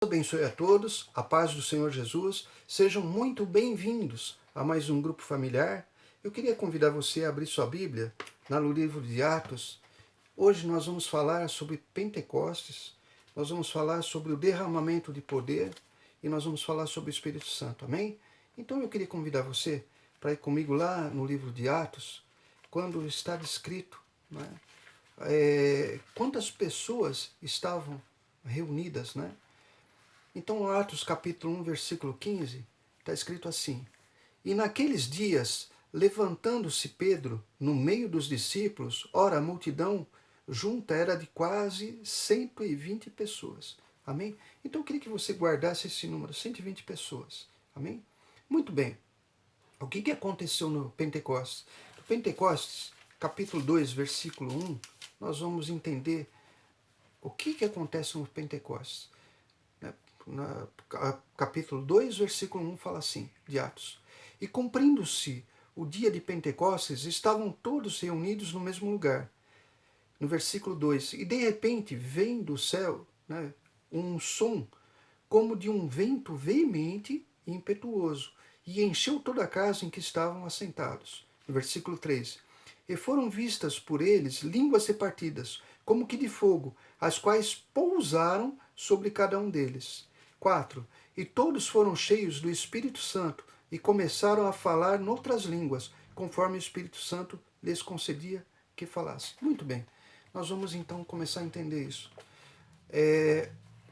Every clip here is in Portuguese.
Abençoe a todos, a paz do Senhor Jesus, sejam muito bem-vindos a mais um grupo familiar. Eu queria convidar você a abrir sua Bíblia no livro de Atos. Hoje nós vamos falar sobre Pentecostes, nós vamos falar sobre o derramamento de poder e nós vamos falar sobre o Espírito Santo, amém? Então eu queria convidar você para ir comigo lá no livro de Atos, quando está descrito, né, quantas pessoas estavam reunidas, né? Então, Atos capítulo 1, versículo 15, está escrito assim: E naqueles dias, levantando-se Pedro no meio dos discípulos, ora, a multidão junta era de quase 120 pessoas. Amém? Então, eu queria que você guardasse esse número, 120 pessoas. Amém? Muito bem. O que aconteceu no Pentecostes? No Pentecostes, capítulo 2, versículo 1, nós vamos entender o que acontece no Pentecostes. Capítulo 2, versículo 1 fala assim, de Atos: E cumprindo-se o dia de Pentecostes, estavam todos reunidos no mesmo lugar. No versículo 2, e de repente vem do céu, né, um som como de um vento veemente e impetuoso, e encheu toda a casa em que estavam assentados. No versículo 3, e foram vistas por eles línguas repartidas, como que de fogo, as quais pousaram sobre cada um deles. 4. E todos foram cheios do Espírito Santo e começaram a falar noutras línguas, conforme o Espírito Santo lhes concedia que falasse. Muito bem, nós vamos então começar a entender isso.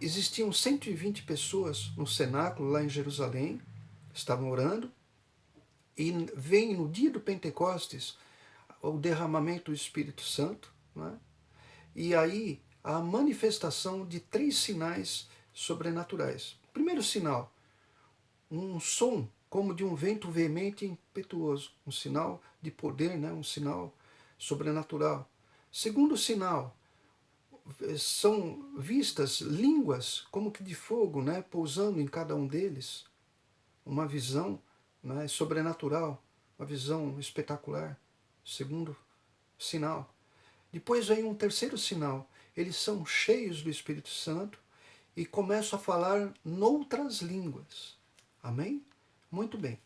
Existiam 120 pessoas no cenáculo lá em Jerusalém, estavam orando, e vem no dia do Pentecostes o derramamento do Espírito Santo, né? E aí a manifestação de 3 sinais sobrenaturais. Primeiro sinal, um som como de um vento veemente e impetuoso, um sinal de poder, né? Um sinal sobrenatural. Segundo sinal, são vistas línguas como que de fogo, né? Pousando em cada um deles, uma visão, né? Sobrenatural, uma visão espetacular. Segundo sinal. Depois vem um terceiro sinal. Eles são cheios do Espírito Santo e começam a falar noutras línguas. Amém? Muito bem.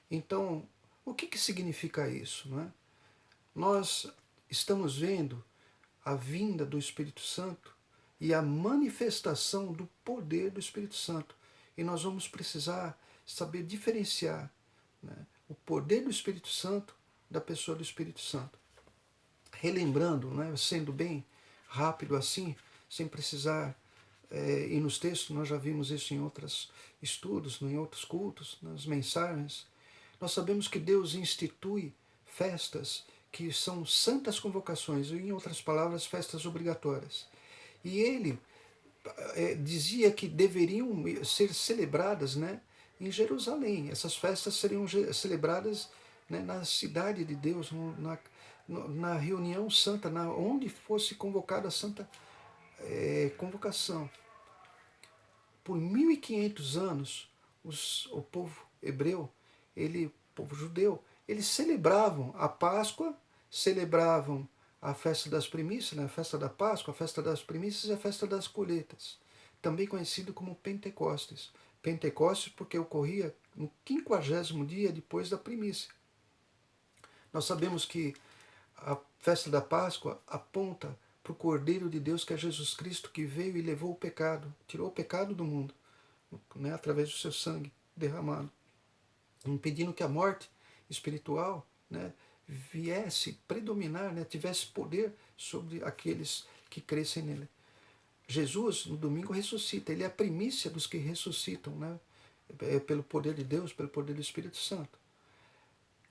Então, o que significa isso? Não é? Nós estamos vendo a vinda do Espírito Santo e a manifestação do poder do Espírito Santo. E nós vamos precisar saber diferenciar, né, o poder do Espírito Santo da pessoa do Espírito Santo. Relembrando, né, sendo bem rápido assim, sem precisar ir nos textos, nós já vimos isso em outros estudos, em outros cultos, nas mensagens. Nós sabemos que Deus institui festas que são santas convocações, ou em outras palavras, festas obrigatórias. E ele dizia que deveriam ser celebradas, né, em Jerusalém. Essas festas seriam celebradas, né, na cidade de Deus, na reunião santa, onde fosse convocada a santa convocação. Por 1500 anos, o povo hebreu, o povo judeu, eles celebravam a Páscoa, celebravam a festa das primícias, né, a festa da Páscoa, a festa das primícias e a festa das colheitas, também conhecido como Pentecostes. Pentecostes porque ocorria no 50º dia depois da primícia. Nós sabemos que a festa da Páscoa aponta para o Cordeiro de Deus, que é Jesus Cristo, que veio e levou o pecado, tirou o pecado do mundo, né, através do seu sangue derramado, impedindo que a morte espiritual, né, viesse predominar, né, tivesse poder sobre aqueles que crescem nele. Jesus, no domingo, ressuscita. Ele é a primícia dos que ressuscitam, né, pelo poder de Deus, pelo poder do Espírito Santo.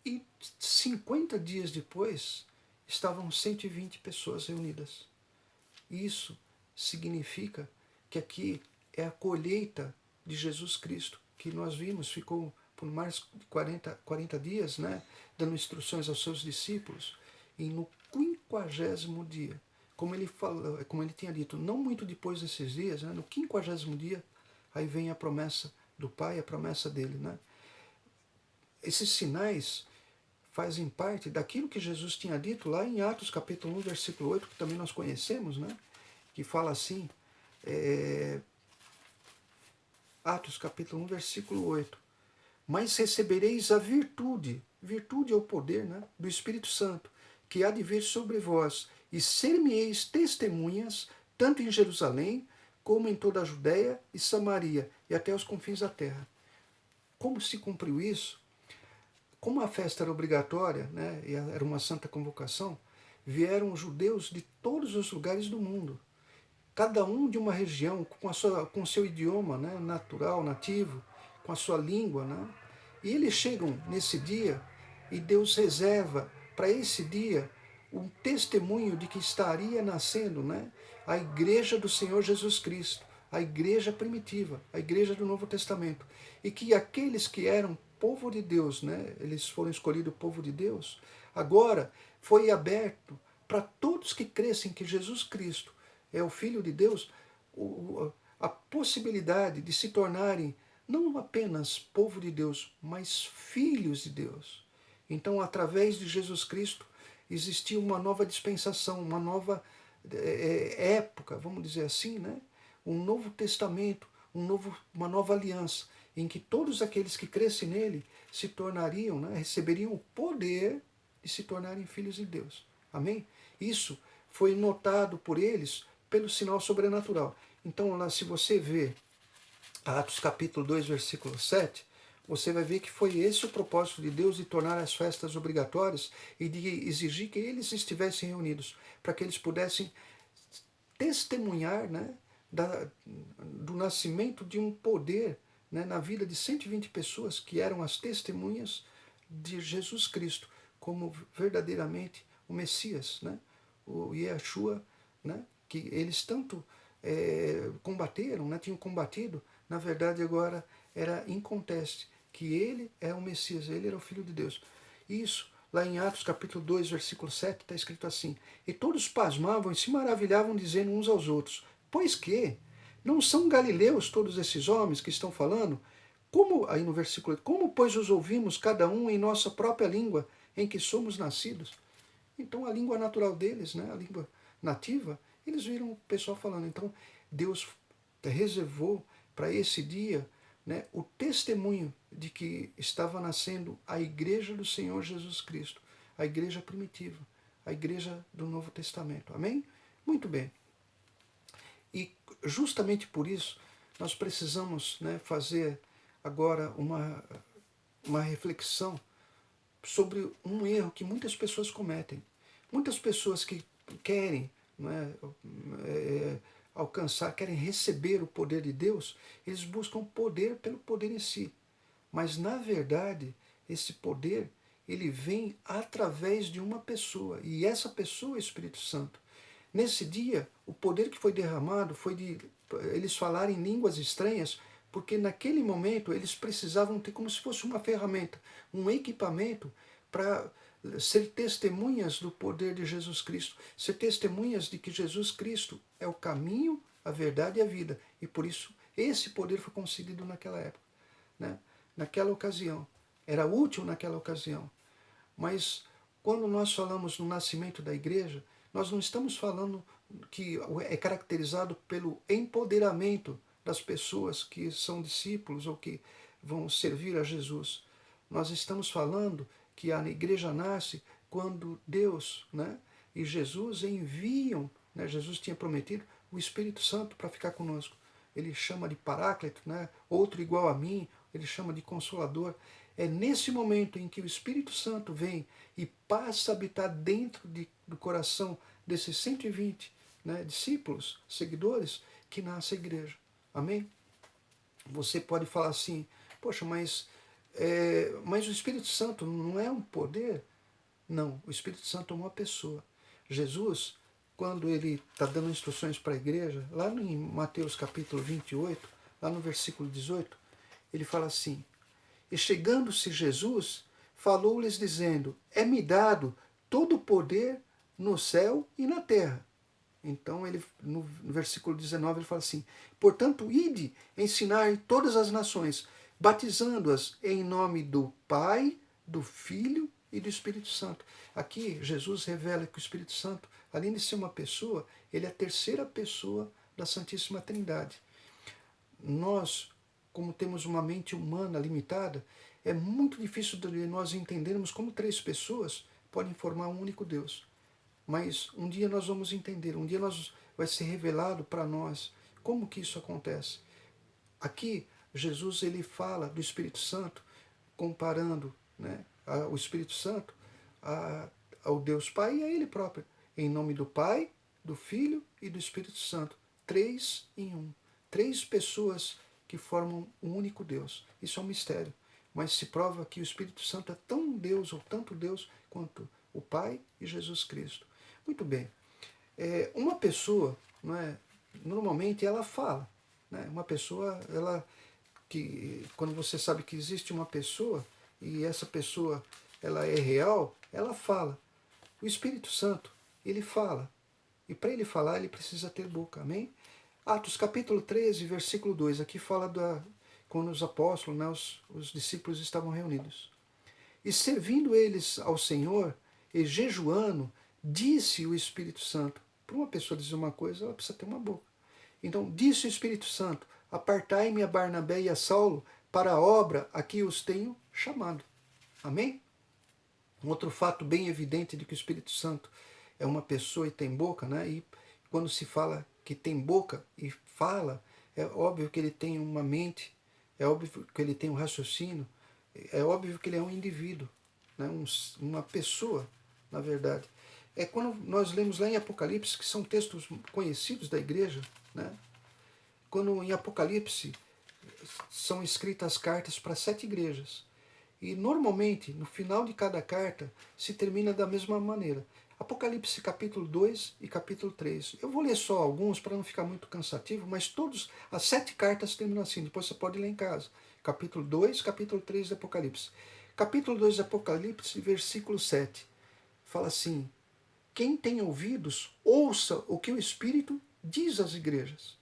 E 50 dias depois, estavam 120 pessoas reunidas. Isso significa que aqui é a colheita de Jesus Cristo, que nós vimos, ficou por mais de 40 dias, né, dando instruções aos seus discípulos, e no 50º dia, como ele falou, como ele tinha dito, não muito depois desses dias, né, no 50º dia, aí vem a promessa do Pai, a promessa dele, né? Esses sinais fazem parte daquilo que Jesus tinha dito lá em Atos capítulo 1, versículo 8, que também nós conhecemos, né? Que fala assim, Atos capítulo 1, versículo 8. Mas recebereis a virtude, virtude é o poder, né, do Espírito Santo, que há de vir sobre vós, e ser-me-eis testemunhas, tanto em Jerusalém, como em toda a Judéia e Samaria, e até os confins da terra. Como se cumpriu isso? Como a festa era obrigatória, né, e era uma santa convocação, vieram judeus de todos os lugares do mundo, cada um de uma região, com o seu idioma, né, natural, nativo, com a sua língua. Né, e eles chegam nesse dia e Deus reserva para esse dia um testemunho de que estaria nascendo, né, a igreja do Senhor Jesus Cristo, a igreja primitiva, a igreja do Novo Testamento. E que aqueles que eram povo de Deus, né, eles foram escolhidos povo de Deus, agora foi aberto para todos que crescem que Jesus Cristo é o Filho de Deus, a possibilidade de se tornarem não apenas povo de Deus, mas filhos de Deus. Então, através de Jesus Cristo, existia uma nova dispensação, uma nova época, vamos dizer assim, né? Um novo testamento, uma nova aliança, em que todos aqueles que crescem nele se tornariam, né? Receberiam o poder de se tornarem filhos de Deus. Amém? Isso foi notado por eles pelo sinal sobrenatural. Então, lá, se você vê Atos capítulo 2, versículo 7, você vai ver que foi esse o propósito de Deus de tornar as festas obrigatórias e de exigir que eles estivessem reunidos, para que eles pudessem testemunhar, né, do nascimento de um poder, né, na vida de 120 pessoas que eram as testemunhas de Jesus Cristo como verdadeiramente o Messias, né, o Yeshua, né, que eles tanto combateram, né, tinham combatido. Na verdade, agora era inconteste que ele é o Messias, ele era o Filho de Deus. Isso, lá em Atos capítulo 2, versículo 7, está escrito assim: E todos pasmavam e se maravilhavam, dizendo uns aos outros: Pois que? Não são galileus todos esses homens que estão falando? Como, aí no versículo 8, como, pois, os ouvimos cada um em nossa própria língua, em que somos nascidos? Então, a língua natural deles, né, a língua nativa, eles viram o pessoal falando. Então, Deus reservou para esse dia, né, o testemunho de que estava nascendo a igreja do Senhor Jesus Cristo, a igreja primitiva, a igreja do Novo Testamento. Amém? Muito bem. E justamente por isso, nós precisamos, né, fazer agora uma reflexão sobre um erro que muitas pessoas cometem. Muitas pessoas que querem, né, alcançar, querem receber o poder de Deus, eles buscam poder pelo poder em si. Mas, na verdade, esse poder, ele vem através de uma pessoa, e essa pessoa é o Espírito Santo. Nesse dia, o poder que foi derramado foi de eles falarem línguas estranhas, porque naquele momento eles precisavam ter como se fosse uma ferramenta, um equipamento para ser testemunhas do poder de Jesus Cristo, ser testemunhas de que Jesus Cristo é o caminho, a verdade e a vida. E por isso esse poder foi concedido naquela época, né? Naquela ocasião. Era útil naquela ocasião. Mas quando nós falamos no nascimento da igreja, nós não estamos falando que é caracterizado pelo empoderamento das pessoas que são discípulos ou que vão servir a Jesus. Nós estamos falando que a igreja nasce quando Deus, né, e Jesus enviam, né, Jesus tinha prometido o Espírito Santo para ficar conosco. Ele chama de Paráclito, né, outro igual a mim, ele chama de Consolador. É nesse momento em que o Espírito Santo vem e passa a habitar dentro do coração desses 120, né, discípulos, seguidores, que nasce a igreja. Amém? Você pode falar assim, poxa, mas o Espírito Santo não é um poder? Não, o Espírito Santo é uma pessoa. Jesus, quando ele está dando instruções para a igreja, lá em Mateus capítulo 28, lá no versículo 18, ele fala assim: E chegando-se Jesus, falou-lhes dizendo: É-me dado todo o poder no céu e na terra. Então, ele, no versículo 19, ele fala assim: Portanto, ide, ensinar todas as nações, batizando-as em nome do Pai, do Filho e do Espírito Santo. Aqui, Jesus revela que o Espírito Santo, além de ser uma pessoa, ele é a terceira pessoa da Santíssima Trindade. Nós como temos uma mente humana limitada, é muito difícil de nós entendermos como três pessoas podem formar um único Deus. Mas um dia nós vamos entender, um dia vai ser revelado para nós como que isso acontece. Aqui, Jesus ele fala do Espírito Santo comparando, né, o Espírito Santo ao Deus Pai e a Ele próprio. Em nome do Pai, do Filho e do Espírito Santo. 3 em 1. 3 pessoas que formam um único Deus. Isso é um mistério. Mas se prova que o Espírito Santo é tão Deus ou tanto Deus quanto o Pai e Jesus Cristo. Muito bem. Uma pessoa, não é, normalmente ela fala. Né? Uma pessoa, quando você sabe que existe uma pessoa e essa pessoa ela é real, ela fala. O Espírito Santo, ele fala. E para ele falar, ele precisa ter boca. Amém? Atos capítulo 13, versículo 2. Aqui fala quando os apóstolos, né, os discípulos estavam reunidos. E servindo eles ao Senhor, e jejuando, disse o Espírito Santo. Para uma pessoa dizer uma coisa, ela precisa ter uma boca. Então, disse o Espírito Santo, apartai-me a Barnabé e a Saulo para a obra a que os tenho chamado. Amém? Um outro fato bem evidente de que o Espírito Santo é uma pessoa e tem boca, né? E quando se fala que tem boca e fala, é óbvio que ele tem uma mente, é óbvio que ele tem um raciocínio, é óbvio que ele é um indivíduo, né? Uma pessoa, na verdade. É quando nós lemos lá em Apocalipse, que são textos conhecidos da igreja, né? Quando em Apocalipse são escritas cartas para 7 igrejas. E normalmente, no final de cada carta, se termina da mesma maneira. Apocalipse capítulo 2 e capítulo 3. Eu vou ler só alguns para não ficar muito cansativo, mas as 7 cartas terminam assim, depois você pode ler em casa. Capítulo 2, capítulo 3 de Apocalipse. Capítulo 2 de Apocalipse, versículo 7. Fala assim: quem tem ouvidos, ouça o que o Espírito diz às igrejas.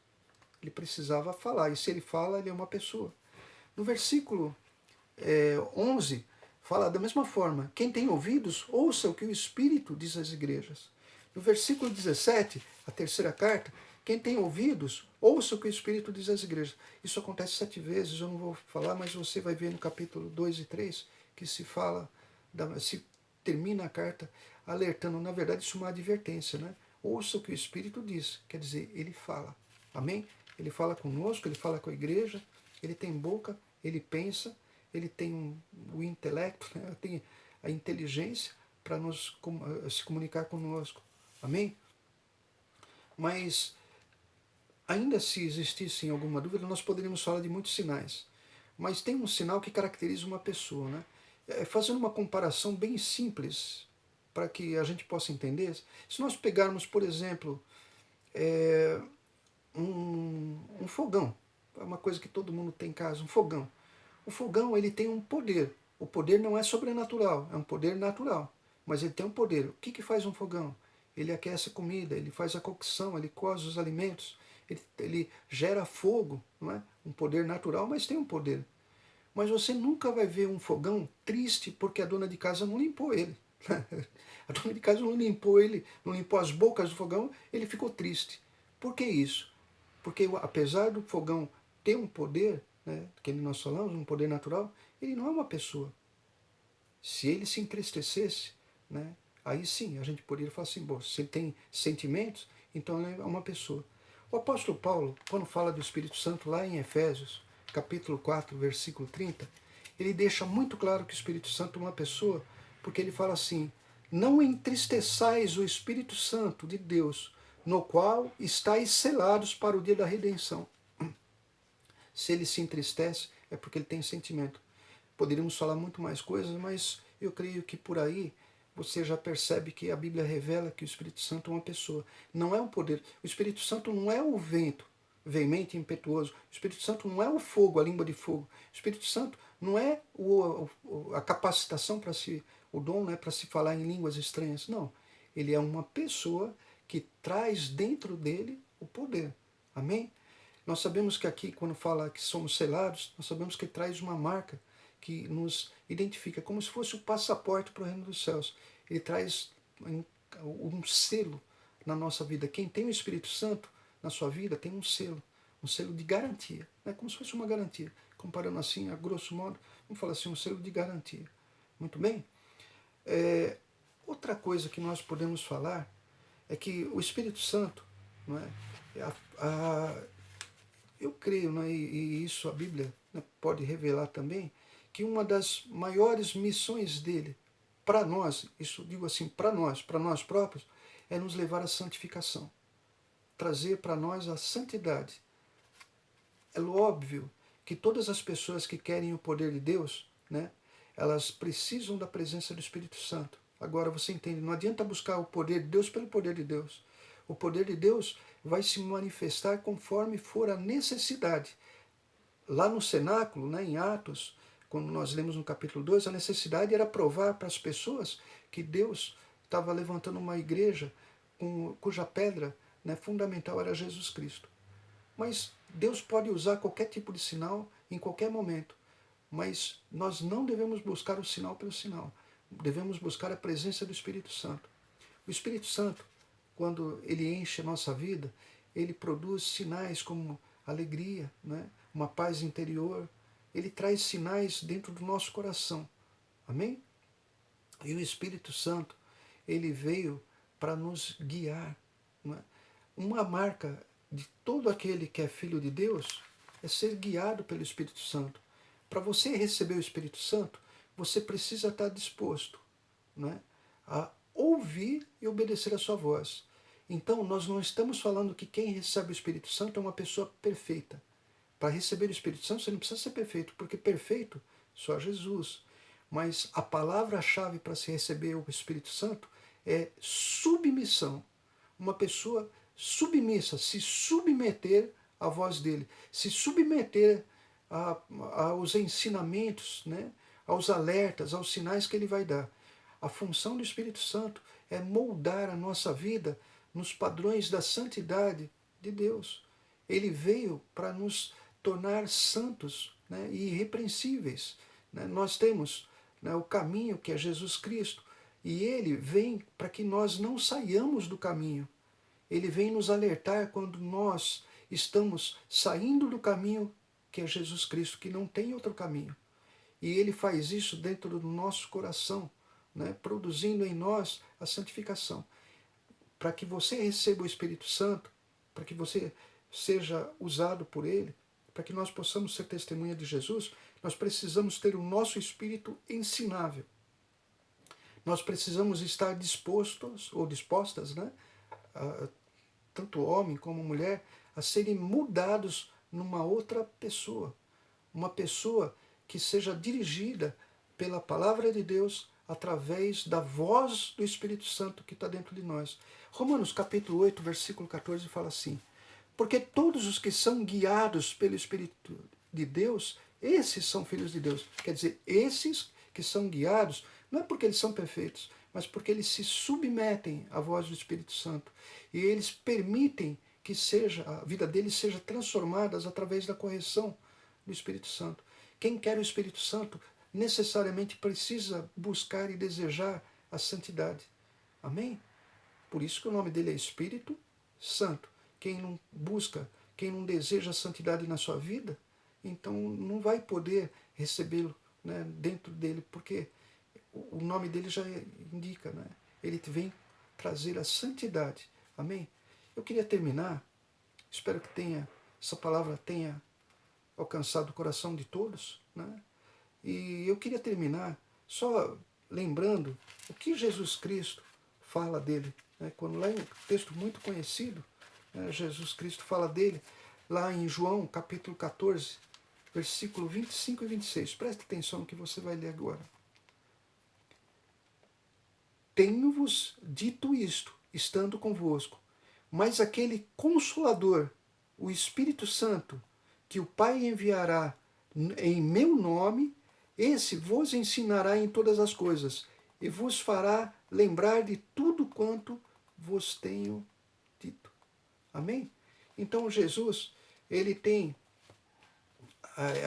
Ele precisava falar, e se ele fala, ele é uma pessoa. No versículo 11, fala da mesma forma: quem tem ouvidos, ouça o que o Espírito diz às igrejas. No versículo 17, a terceira carta: quem tem ouvidos, ouça o que o Espírito diz às igrejas. Isso acontece 7 vezes, eu não vou falar, mas você vai ver no capítulo 2 e 3 que se termina a carta alertando. Na verdade, isso é uma advertência, né? Ouça o que o Espírito diz, quer dizer, ele fala. Amém? Ele fala conosco, ele fala com a igreja, ele tem boca, ele pensa, ele tem o intelecto, né? Tem a inteligência para se comunicar conosco. Amém? Mas, ainda se existisse alguma dúvida, nós poderíamos falar de muitos sinais. Mas tem um sinal que caracteriza uma pessoa, né? Fazendo uma comparação bem simples, para que a gente possa entender, se nós pegarmos, por exemplo, um fogão, é uma coisa que todo mundo tem em casa, um fogão. O fogão ele tem um poder. O poder não é sobrenatural, é um poder natural. Mas ele tem um poder. O que faz um fogão? Ele aquece a comida, ele faz a cocção, ele coze os alimentos, ele gera fogo, não é? Um poder natural, mas tem um poder. Mas você nunca vai ver um fogão triste porque a dona de casa não limpou ele. A dona de casa não limpou ele, não limpou as bocas do fogão, ele ficou triste. Por que isso? Porque apesar do fogão ter um poder, né, que nós falamos, um poder natural, ele não é uma pessoa. Se ele se entristecesse, né, aí sim a gente poderia falar assim: bom, se ele tem sentimentos, então ele é uma pessoa. O apóstolo Paulo, quando fala do Espírito Santo lá em Efésios, capítulo 4, versículo 30, ele deixa muito claro que o Espírito Santo é uma pessoa, porque ele fala assim: não entristeçais o Espírito Santo de Deus, no qual estáis selados para o dia da redenção. Se ele se entristece, é porque ele tem sentimento. Poderíamos falar muito mais coisas, mas eu creio que por aí você já percebe que a Bíblia revela que o Espírito Santo é uma pessoa. Não é um poder. O Espírito Santo não é o vento veemente e impetuoso. O Espírito Santo não é o fogo, a língua de fogo. O Espírito Santo não é a capacitação o dom, né, para se falar em línguas estranhas. Não. Ele é uma pessoa que traz dentro dele o poder. Amém? Nós sabemos que aqui, quando fala que somos selados, nós sabemos que traz uma marca que nos identifica, como se fosse o passaporte para o reino dos céus. Ele traz um selo na nossa vida. Quem tem o Espírito Santo na sua vida tem um um selo de garantia, né? Como se fosse uma garantia. Comparando assim, a grosso modo, vamos falar assim, um selo de garantia. Muito bem? Outra coisa que nós podemos falar é que o Espírito Santo, não é? Eu creio, né, e isso a Bíblia, né, pode revelar também, que uma das maiores missões dele para nós, isso digo assim, para nós próprios, é nos levar à santificação, trazer para nós a santidade. É óbvio que todas as pessoas que querem o poder de Deus, né, elas precisam da presença do Espírito Santo. Agora você entende, não adianta buscar o poder de Deus pelo poder de Deus. O poder de Deus vai se manifestar conforme for a necessidade. Lá no cenáculo, né, em Atos, quando nós lemos no capítulo 2, a necessidade era provar para as pessoas que Deus estava levantando uma igreja cuja pedra, né, fundamental era Jesus Cristo. Mas Deus pode usar qualquer tipo de sinal em qualquer momento. Mas nós não devemos buscar o sinal pelo sinal. Devemos buscar a presença do Espírito Santo. O Espírito Santo, quando ele enche a nossa vida, ele produz sinais como alegria, né? Uma paz interior. Ele traz sinais dentro do nosso coração. Amém? E o Espírito Santo, ele veio para nos guiar. Né? Uma marca de todo aquele que é filho de Deus é ser guiado pelo Espírito Santo. Para você receber o Espírito Santo, você precisa estar disposto, né, a ouvir e obedecer a sua voz. Então, nós não estamos falando que quem recebe o Espírito Santo é uma pessoa perfeita. Para receber o Espírito Santo, você não precisa ser perfeito, porque perfeito só Jesus. Mas a palavra-chave para se receber o Espírito Santo é submissão. Uma pessoa submissa, se submeter à voz dele, se submeter aos ensinamentos, né, aos alertas, aos sinais que ele vai dar. A função do Espírito Santo é moldar a nossa vida nos padrões da santidade de Deus. Ele veio para nos tornar santos, né, e irrepreensíveis. Né? Nós temos, né, o caminho que é Jesus Cristo, e ele vem para que nós não saiamos do caminho. Ele vem nos alertar quando nós estamos saindo do caminho que é Jesus Cristo, que não tem outro caminho. E ele faz isso dentro do nosso coração, né, produzindo em nós a santificação. Para que você receba o Espírito Santo, para que você seja usado por ele, para que nós possamos ser testemunha de Jesus, nós precisamos ter o nosso espírito ensinável. Nós precisamos estar dispostos ou dispostas, né, tanto homem como mulher, a serem mudados numa outra pessoa. Uma pessoa que seja dirigida pela palavra de Deus através da voz do Espírito Santo que está dentro de nós. Romanos capítulo 8, versículo 14 fala assim: porque todos os que são guiados pelo Espírito de Deus, esses são filhos de Deus. Quer dizer, esses que são guiados, não é porque eles são perfeitos, mas porque eles se submetem à voz do Espírito Santo. E eles permitem que a vida deles seja transformada através da correção do Espírito Santo. Quem quer o Espírito Santo necessariamente precisa buscar e desejar a santidade. Amém? Por isso que o nome dele é Espírito Santo. Quem não busca, quem não deseja a santidade na sua vida, então não vai poder recebê-lo, né, dentro dele, porque o nome dele já indica, né? Ele vem trazer a santidade. Amém? Eu queria terminar, espero que essa palavra tenha alcançado o coração de todos, né? E eu queria terminar só lembrando o que Jesus Cristo fala dele, né? Quando lá em um texto muito conhecido, né, Jesus Cristo fala dele, lá em João capítulo 14, versículo 25 e 26. Preste atenção no que você vai ler agora. Tenho-vos dito isto, estando convosco, mas aquele Consolador, o Espírito Santo, que o Pai enviará em meu nome, esse vos ensinará em todas as coisas, e vos fará lembrar de tudo quanto vos tenho dito. Amém? Então Jesus, ele tem,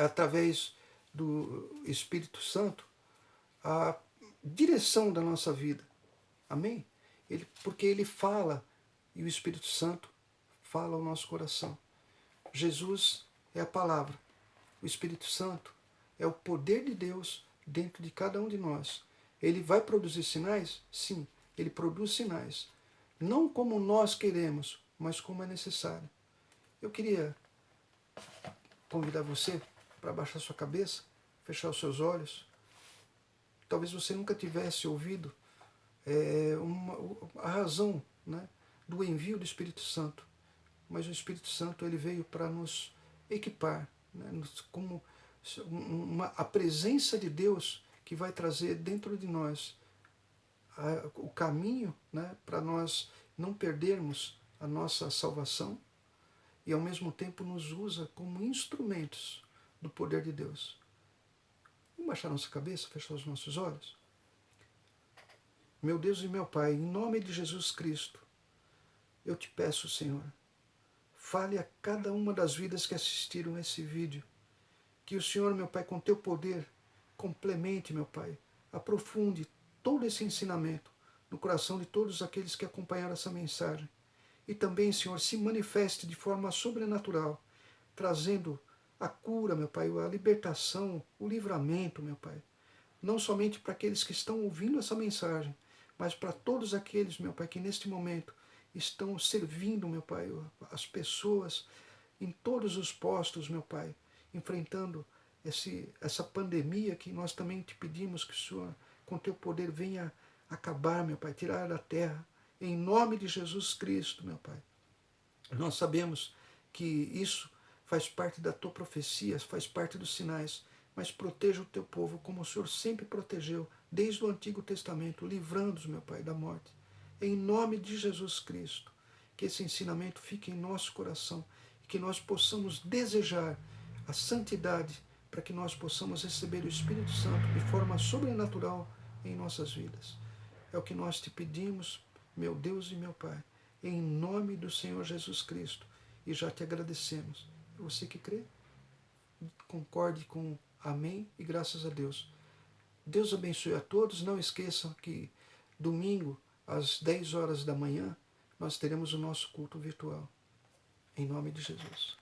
através do Espírito Santo, a direção da nossa vida. Amém? Porque ele fala, e o Espírito Santo fala ao nosso coração. Jesus é a palavra. O Espírito Santo é o poder de Deus dentro de cada um de nós. Ele vai produzir sinais? Sim, ele produz sinais. Não como nós queremos, mas como é necessário. Eu queria convidar você para baixar sua cabeça, fechar os seus olhos. Talvez você nunca tivesse ouvido a razão, né, do envio do Espírito Santo. Mas o Espírito Santo ele veio para nos equipar, né, como a presença de Deus que vai trazer dentro de nós o caminho, né, para nós não perdermos a nossa salvação e ao mesmo tempo nos usa como instrumentos do poder de Deus. Vamos baixar nossa cabeça, fechar os nossos olhos? Meu Deus e meu Pai, em nome de Jesus Cristo, eu te peço, Senhor, fale a cada uma das vidas que assistiram a esse vídeo. Que o Senhor, meu Pai, com teu poder, complemente, meu Pai, aprofunde todo esse ensinamento no coração de todos aqueles que acompanharam essa mensagem. E também, Senhor, se manifeste de forma sobrenatural, trazendo a cura, meu Pai, a libertação, o livramento, meu Pai. Não somente para aqueles que estão ouvindo essa mensagem, mas para todos aqueles, meu Pai, que neste momento estão servindo, meu Pai, as pessoas em todos os postos, meu Pai, enfrentando essa pandemia que nós também te pedimos que o Senhor, com teu poder, venha acabar, meu Pai, tirar da terra, em nome de Jesus Cristo, meu Pai. Nós sabemos que isso faz parte da tua profecia, faz parte dos sinais, mas proteja o teu povo como o Senhor sempre protegeu, desde o Antigo Testamento, livrando-os, meu Pai, da morte. Em nome de Jesus Cristo, que esse ensinamento fique em nosso coração e que nós possamos desejar a santidade para que nós possamos receber o Espírito Santo de forma sobrenatural em nossas vidas. É o que nós te pedimos, meu Deus e meu Pai, em nome do Senhor Jesus Cristo, e já te agradecemos. Você que crê, concorde com amém e graças a Deus. Deus abençoe a todos. Não esqueçam que domingo, às 10 horas da manhã, nós teremos o nosso culto virtual. Em nome de Jesus.